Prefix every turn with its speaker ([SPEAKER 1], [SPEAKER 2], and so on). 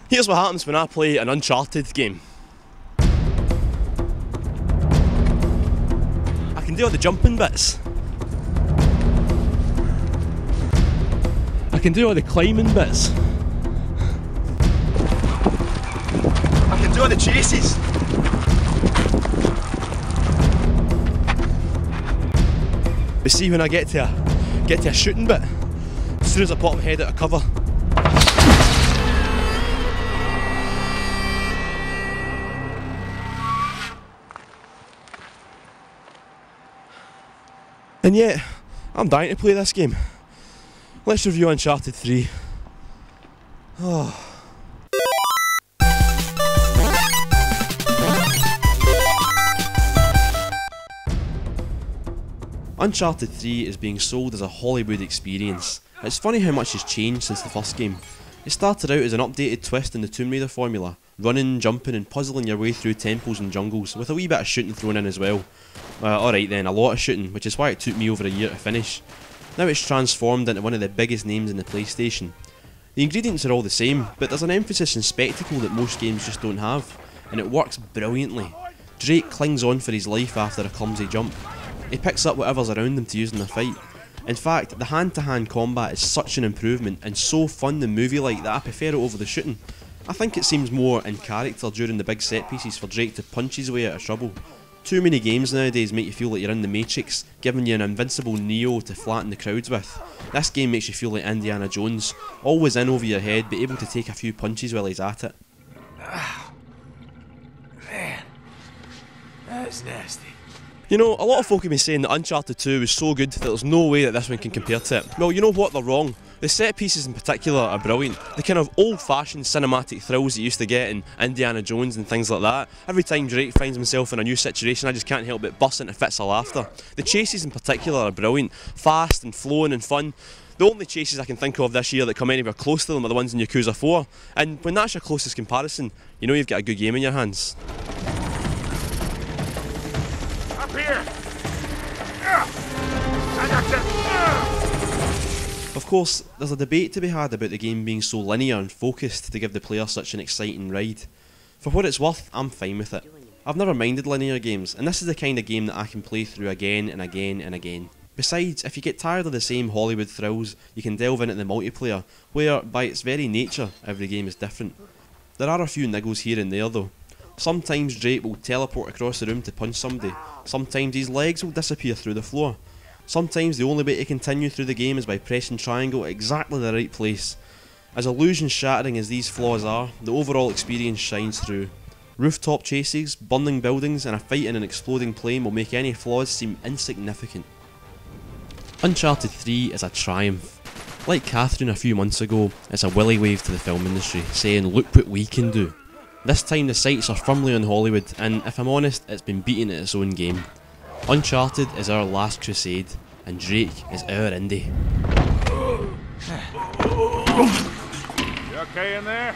[SPEAKER 1] Here's what happens when I play an Uncharted game. I can do all the jumping bits. I can do all the climbing bits. I can do all the chases. But see, when I get to a shooting bit, as soon as I pop my head out of cover, and yet, I'm dying to play this game. Let's review Uncharted 3. Oh. Uncharted 3 is being sold as a Hollywood experience. It's funny how much has changed since the first game. It started out as an updated twist in the Tomb Raider formula, running, jumping and puzzling your way through temples and jungles, with a wee bit of shooting thrown in as well. Alright then, a lot of shooting, which is why it took me over a year to finish. Now it's transformed into one of the biggest names in the PlayStation. The ingredients are all the same, but there's an emphasis and spectacle that most games just don't have, and it works brilliantly. Drake clings on for his life after a clumsy jump. He picks up whatever's around him to use in a fight. In fact, the hand-to-hand combat is such an improvement and so fun and movie-like that I prefer it over the shooting. I think it seems more in character during the big set pieces for Drake to punch his way out of trouble. Too many games nowadays make you feel like you're in the Matrix, giving you an invincible Neo to flatten the crowds with. This game makes you feel like Indiana Jones, always in over your head but able to take a few punches while he's at it.
[SPEAKER 2] Man, that's nasty.
[SPEAKER 1] You know, a lot of folk have been saying that Uncharted 2 was so good that there's no way that this one can compare to it. Well, you know what, they're wrong. The set pieces in particular are brilliant. The kind of old-fashioned cinematic thrills you used to get in Indiana Jones and things like that. Every time Drake finds himself in a new situation, I just can't help but burst into fits of laughter. The chases in particular are brilliant, fast and flowing and fun. The only chases I can think of this year that come anywhere close to them are the ones in Yakuza 4. And when that's your closest comparison, you know you've got a good game in your hands.
[SPEAKER 2] Up here! I got you!
[SPEAKER 1] Of course, there's a debate to be had about the game being so linear and focused to give the player such an exciting ride. For what it's worth, I'm fine with it. I've never minded linear games, and this is the kind of game that I can play through again and again and again. Besides, if you get tired of the same Hollywood thrills, you can delve into the multiplayer, where, by its very nature, every game is different. There are a few niggles here and there though. Sometimes Drake will teleport across the room to punch somebody, sometimes his legs will disappear through the floor. Sometimes the only way to continue through the game is by pressing triangle at exactly the right place. As illusion shattering as these flaws are, the overall experience shines through. Rooftop chases, burning buildings and a fight in an exploding plane will make any flaws seem insignificant. Uncharted 3 is a triumph. Like Catherine a few months ago, it's a willy wave to the film industry, saying look what we can do. This time the sights are firmly on Hollywood, and if I'm honest, it's been beaten at its own game. Uncharted is our last crusade, and Drake is our indie.
[SPEAKER 2] You okay in there?